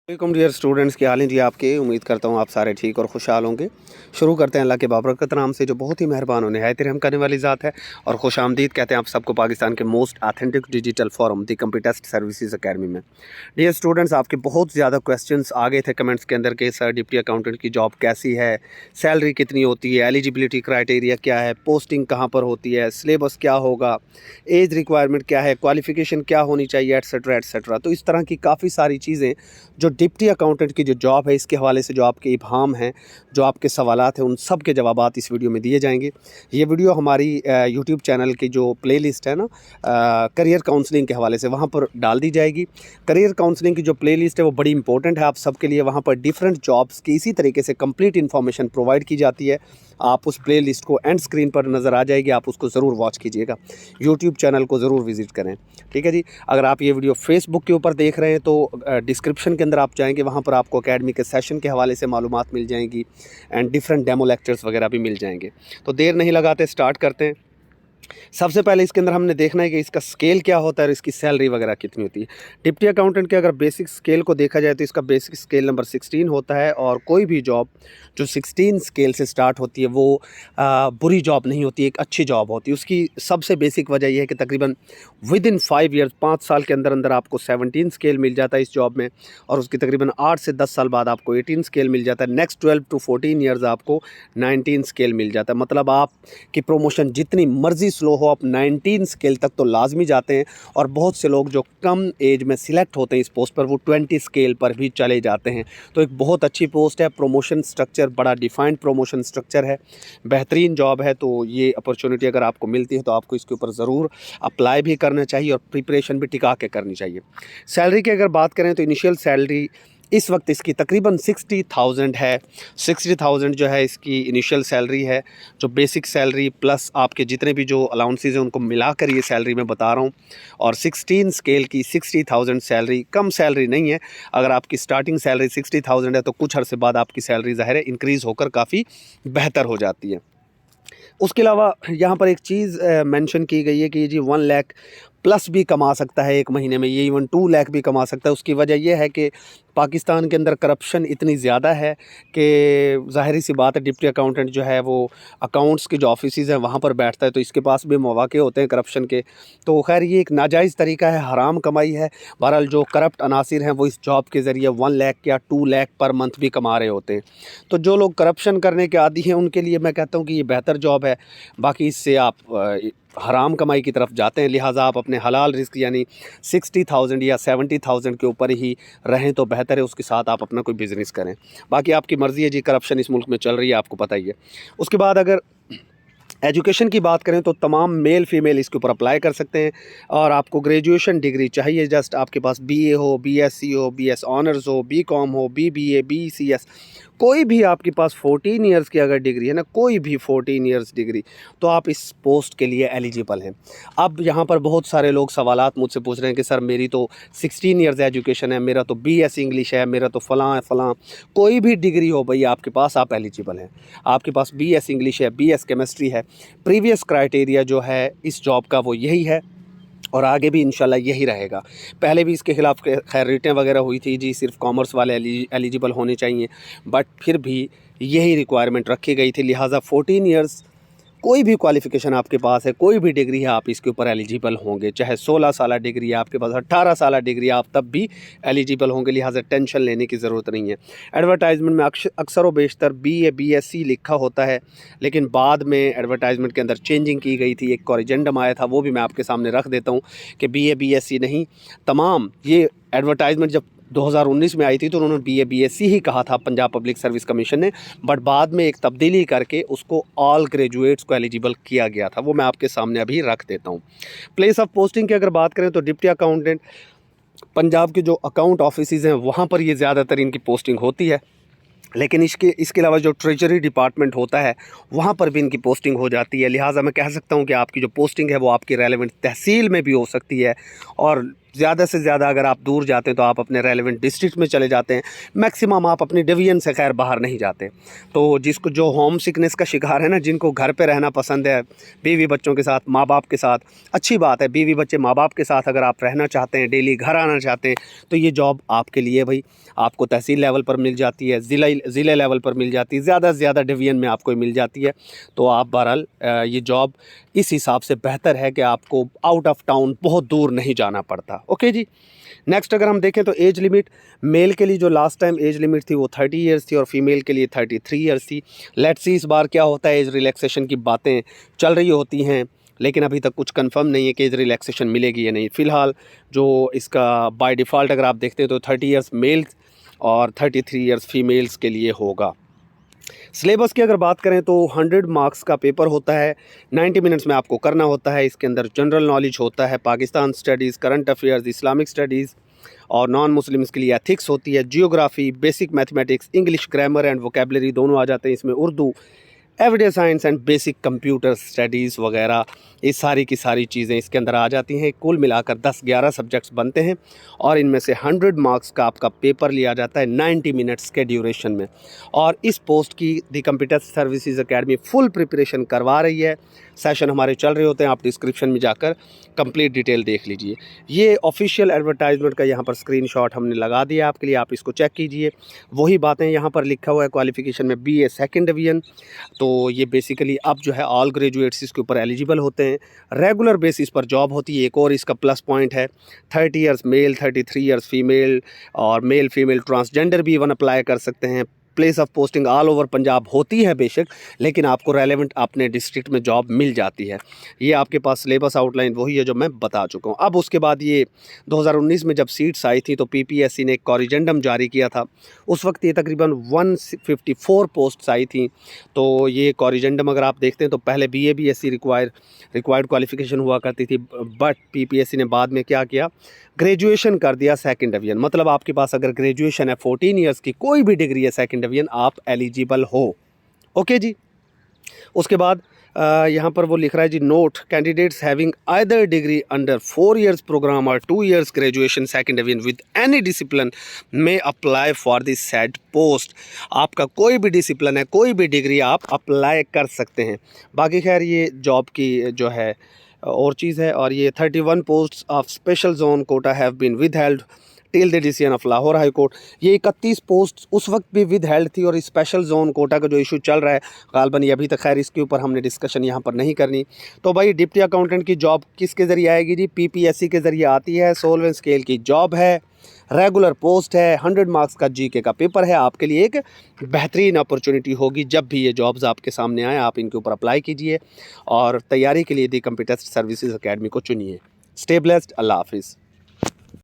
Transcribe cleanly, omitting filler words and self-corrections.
Welcome dear students, क्या हाल है जी आपके। उम्मीद करता हूँ आप सारे ठीक और खुशहाल होंगे। शुरू करते हैं अल्लाह के बाबरकत नाम से, जो बहुत ही मेहरबान और निहायत रहम करने वाली ज़ात है। और खुश आमदीद कहते हैं आप सबको पाकिस्तान के मोस्ट ऑथेंटिक डिजिटल फोरम दी कंप्यूटेस्ट सर्विसेज अकेडमी में। डियर स्टूडेंट्स, आपके बहुत ज़्यादा क्वेश्चंस आ गए थे कमेंट्स के अंदर कि सर डिप्टी अकाउंटेंट की जॉब कैसी है, सैलरी कितनी होती है, एलिजिबिलिटी क्राइटेरिया क्या है, पोस्टिंग कहाँ पर होती है, सिलेबस क्या होगा, एज रिक्वायरमेंट क्या है, क्वालिफिकेशन क्या होनी चाहिए, एट्सेट्रा एट्सेट्रा। तो इस तरह की काफ़ी सारी चीज़ें जो डिप्टी अकाउंटेंट की जो जॉब है, इसके हवाले से जो आपके इब्हाम हैं, जो आपके सवालात हैं, उन सब के जवाबात इस वीडियो में दिए जाएंगे। ये वीडियो हमारी यूट्यूब चैनल की जो प्लेलिस्ट है ना, करियर काउंसलिंग के हवाले से, वहाँ पर डाल दी जाएगी। करियर काउंसलिंग की जो प्लेलिस्ट है वो बड़ी इंपॉर्टेंट है आप सबके लिए। वहाँ पर डिफरेंट जॉब्स की इसी तरीके से कंप्लीट इन्फॉर्मेशन प्रोवाइड की जाती है। आप उस प्ले लिस्ट को एंड स्क्रीन पर नज़र आ जाएगी, आप उसको ज़रूर वॉच कीजिएगा। यूट्यूब चैनल को ज़रूर विज़िट करें, ठीक है जी। अगर आप ये वीडियो फेसबुक के ऊपर देख रहे हैं तो डिस्क्रिप्शन के अंदर आप जाएंगे, वहाँ पर आपको एकेडमी के सेशन के हवाले से मालूमात मिल जाएंगी एंड डिफरेंट डेमो लेक्चर्स वगैरह भी मिल जाएंगे। तो देर नहीं लगाते, स्टार्ट करते हैं। सबसे पहले इसके अंदर हमने देखना है कि इसका स्केल क्या होता है और इसकी सैलरी वगैरह कितनी होती है। डिप्टी अकाउंटेंट के अगर बेसिक स्केल को देखा जाए तो इसका बेसिक स्केल नंबर 16 होता है। और कोई भी जॉब जो 16 स्केल से स्टार्ट होती है वो बुरी जॉब नहीं होती, एक अच्छी जॉब होती है। उसकी सबसे बेसिक वजह यह है कि तकरीबन विद इन 5 ईयर्स, 5 साल के अंदर अंदर आपको 17 स्केल मिल जाता है इस जॉब में। और उसकी तकरीबन 8 से 10 साल बाद आपको 18 स्केल मिल जाता है। नेक्स्ट 12 टू 14 ईयर्स आपको 19 स्केल मिल जाता है। मतलब आपकी प्रमोशन जितनी मर्जी स्लो हो, आप 19 स्केल तक तो लाजमी जाते हैं। और बहुत से लोग जो कम एज में सिलेक्ट होते हैं इस पोस्ट पर, वो 20 स्केल पर भी चले जाते हैं। तो एक बहुत अच्छी पोस्ट है। प्रोमोशन स्ट्रक्चर बड़ा डिफाइंड प्रोमोशन स्ट्रक्चर है, बेहतरीन जॉब है। तो ये अपॉर्चुनिटी अगर आपको मिलती है तो आपको इसके ऊपर ज़रूर अप्लाई भी करना चाहिए और प्रिपरेशन भी टिका के करनी चाहिए। सैलरी की अगर बात करें तो इनिशियल सैलरी इस वक्त इसकी तकरीबन 60,000 है। 60,000 जो है इसकी इनिशियल सैलरी है, जो बेसिक सैलरी प्लस आपके जितने भी जो अलाउंसेस हैं उनको मिलाकर ये सैलरी मैं बता रहा हूँ। और 16 स्केल की 60,000 सैलरी कम सैलरी नहीं है। अगर आपकी स्टार्टिंग सैलरी 60,000 है तो कुछ अरसे बाद आपकी सैलरी ज़ाहिर है इंक्रीज़ होकर काफ़ी बेहतर हो जाती है। उसके अलावा यहाँ पर एक चीज़ मेंशन की गई है कि जी 1 लाख प्लस भी कमा सकता है एक महीने में, ये इवन 2 लाख भी कमा सकता है। उसकी वजह यह है कि पाकिस्तान के अंदर करप्शन इतनी ज़्यादा है कि ज़ाहिर सी बात है डिप्टी अकाउंटेंट जो है वो अकाउंट्स के जो ऑफिसेज़ हैं वहाँ पर बैठता है, तो इसके पास भी मौके होते हैं करप्शन के। तो खैर ये एक नाजायज़ तरीका है, हराम कमाई है। बहरहाल जो करप्ट अनासिर हैं वो इस जॉब के ज़रिए 1 लाख या 2 लाख पर मंथ भी कमा रहे होते हैं। तो जो लोग करप्शन करने के आदी हैं उनके लिए मैं कहता हूँ कि ये बेहतर जॉब है। बाकी इससे आप हराम कमाई की तरफ जाते हैं, लिहाजा आप अपने हलाल रिस्क यानी 60,000 या 70,000 के ऊपर ही रहें तो बेहतर है। उसके साथ आप अपना कोई बिज़नेस करें। बाकी आपकी मर्ज़ी है जी, करप्शन इस मुल्क में चल रही है, आपको पता ही है। उसके बाद अगर एजुकेशन की बात करें तो तमाम मेल फीमेल इसके ऊपर अप्लाई कर सकते हैं। और आपको ग्रेजुएशन डिग्री चाहिए, जस्ट आपके पास बीए हो, बीएससी हो, बीएस ऑनर्स हो, बीकॉम हो, बीबीए, बीसीएस, कोई भी आपके पास 14 ईयर्स की अगर डिग्री है ना, कोई भी 14 ईयर्स डिग्री, तो आप इस पोस्ट के लिए एलिजिबल हैं। अब यहाँ पर बहुत सारे लोग सवालात मुझसे पूछ रहे हैं कि सर मेरी तो 16 ईयर्स एजुकेशन है, मेरा तो बीएस इंग्लिश है, मेरा तो फ़लाँ है फ़लाँ। कोई भी डिग्री हो भई आपके पास, आप एलिजिबल हैं। आपके पास बीएस इंग्लिश है, बीएस केमिस्ट्री है, प्रीवियस क्राइटेरिया जो है इस जॉब का वो यही है और आगे भी इंशाल्लाह यही रहेगा। पहले भी इसके ख़िलाफ़ खैर रिटें वगैरह हुई थी जी, सिर्फ कॉमर्स वाले एलिजिबल होने चाहिए, बट फिर भी यही रिक्वायरमेंट रखी गई थी। लिहाजा 14 ईयर्स कोई भी क्वालिफ़िकेशन आपके पास है, कोई भी डिग्री है, आप इसके ऊपर एलिजिबल होंगे। चाहे 16 साल डिग्री है आपके पास, 18 साल डिग्री है, आप तब भी एलिजिबल होंगे। लिहाजा टेंशन लेने की ज़रूरत नहीं है। एडवर्टाइजमेंट में अक्सर व बेशतर बीए बीएससी लिखा होता है, लेकिन बाद में एडवर्टाइजमेंट के अंदर चेंजिंग की गई थी, एक कॉरिजेंडम आया था, वो भी मैं आपके सामने रख देता हूँ कि बीए बीएससी नहीं, तमाम ये एडवर्टाइजमेंट जब 2019 में आई थी तो उन्होंने बीए बीएससी ही कहा था पंजाब पब्लिक सर्विस कमीशन ने, बट बाद में एक तब्दीली करके उसको ऑल ग्रेजुएट्स को एलिजिबल किया गया था। वो मैं आपके सामने अभी रख देता हूँ। प्लेस ऑफ पोस्टिंग की अगर बात करें तो डिप्टी अकाउंटेंट पंजाब के जो अकाउंट ऑफिसेज़ हैं वहाँ पर ये ज़्यादातर इनकी पोस्टिंग होती है, लेकिन इसके अलावा जो ट्रेजरी डिपार्टमेंट होता है वहाँ पर भी इनकी पोस्टिंग हो जाती है। लिहाजा मैं कह सकता हूँ कि आपकी जो पोस्टिंग है वो आपकी रेलेवेंट तहसील में भी हो सकती है और ज़्यादा से ज़्यादा अगर आप दूर जाते हैं तो आप अपने रेलेवेंट डिस्ट्रिक्ट में चले जाते हैं, मैक्सिमम आप अपनी डिवीज़न से खैर बाहर नहीं जाते। तो जिसको जो होम सिकनेस का शिकार है ना, जिनको घर पे रहना पसंद है बीवी बच्चों के साथ, माँ बाप के साथ, अच्छी बात है, बीवी बच्चे माँ बाप के साथ अगर आप रहना चाहते हैं, डेली घर आना चाहते हैं, तो ये जॉब आपके लिए भाई। आपको तहसील लेवल पर मिल जाती है, ज़िले लेवल पर मिल जाती है, ज़्यादा से ज़्यादा डिवीज़न में आपको मिल जाती है। तो आप बहरहाल ये जॉब इस हिसाब से बेहतर है कि आपको आउट ऑफ टाउन बहुत दूर नहीं जाना पड़ता। ओके जी। नेक्स्ट अगर हम देखें तो एज लिमिट, मेल के लिए जो लास्ट टाइम एज लिमिट थी वो 30 ईयर्स थी और फीमेल के लिए 33 ईयर्स थी। लेट्स सी इस बार क्या होता है। एज रिलैक्सेशन की बातें चल रही होती हैं, लेकिन अभी तक कुछ कंफर्म नहीं है कि एज रिलैक्सेशन मिलेगी या नहीं। फ़िलहाल जो इसका बाय डिफ़ॉल्ट अगर आप देखते हैं तो 30 ईयर्स मेल्स और 33 ईयर्स फीमेल्स के लिए होगा। सिलेबस की अगर बात करें तो 100 मार्क्स का पेपर होता है, 90 मिनट्स में आपको करना होता है। इसके अंदर जनरल नॉलेज होता है, Pakistan studies, current affairs, Islamic studies और नॉन मुस्लिम्स के लिए एथिक्स होती है, geography, basic mathematics, English grammar and vocabulary दोनों आ जाते हैं इसमें, Urdu, everyday science and basic computer studies वगैरह, ये सारी की सारी चीज़ें इसके अंदर आ जाती हैं। कुल मिलाकर 10-11 सब्जेक्ट्स बनते हैं और इनमें से 100 मार्क्स का आपका पेपर लिया जाता है 90 मिनट्स के ड्यूरेशन में। और इस पोस्ट की the computer services academy full preparation करवा रही है। सेशन हमारे चल रहे होते हैं, आप डिस्क्रिप्शन में जाकर कंप्लीट डिटेल देख लीजिए। ये ऑफिशियल एडवर्टाइजमेंट का यहाँ पर स्क्रीनशॉट हमने लगा दिया आपके लिए, आप इसको चेक कीजिए। वही बातें यहाँ पर लिखा हुआ है, क्वालिफिकेशन में BA सेकंड डिवीज़न। तो ये बेसिकली अब जो है ऑल ग्रेजुएट्स इसके ऊपर एलिजिबल होते हैं, रेगुलर बेसिस पर जॉब होती है। एक और इसका प्लस पॉइंट है, 30 ईयर्स मेल, 33 ईयर्स फीमेल और मेल फीमेल ट्रांसजेंडर भी इवन अप्लाई कर सकते हैं। Place of posting all over Punjab होती है बेशक, लेकिन आपको रेलेवेंट अपने डिस्ट्रिक्ट में जॉब मिल जाती है। ये आपके पास सिलेबस आउटलाइन वही है जो मैं बता चुका हूँ। अब उसके बाद ये 2019 में जब सीट्स आई थी तो PPSC ने एक कॉरिजेंडम जारी किया था। उस वक्त ये तकरीबन 154 पोस्ट्स आई थी। तो ये कॉरिजेंडम अगर आप देखते हैं तो पहले BA BSc रिक्वायर्ड क्वालिफिकेशन हुआ करती थी, बट PPSC ने बाद में क्या किया, ग्रेजुएशन कर दिया सेकंड डिवीज़न। मतलब आपके पास अगर ग्रेजुएशन है 14 ईयर्स की, कोई भी डिग्री है सेकंड डिवीज़न, आप एलिजिबल हो। ओके जी। उसके बाद यहाँ पर वो लिख रहा है जी, note candidates having either degree under 4 years program और 2 years graduation second division with any discipline में apply for this said post. आपका कोई भी डिसिप्लिन है, कोई भी डिग्री आप अप्लाई कर सकते हैं। बाकी खैर ये जॉब की जो है और चीज़ है। और ये 31 posts of special zone quota have been withheld till the decision of Lahore high court. ये 31 पोस्ट उस वक्त भी विद हेल्ड थी और स्पेशल जोन कोटा का जो इशू चल रहा है गालबन ये अभी तक, खैर इसके ऊपर हमने डिस्कशन यहाँ पर नहीं करनी। तो भाई डिप्टी अकाउंटेंट की जॉब किसके ज़रिए आएगी जी? PPSC के ज़रिए आती है। सोल्वेन स्केल की जॉब है, रेगुलर पोस्ट है, 100 मार्क्स का GK का पेपर है। आपके लिए एक बेहतरीन अपॉर्चुनिटी होगी। जब भी ये जॉब्स आपके सामने आए आप इनके ऊपर अप्लाई कीजिए और तैयारी के लिए दी कंप्यूटर सर्विसेज अकेडमी को चुनिए। Stay blessed. अल्लाह हाफिज़।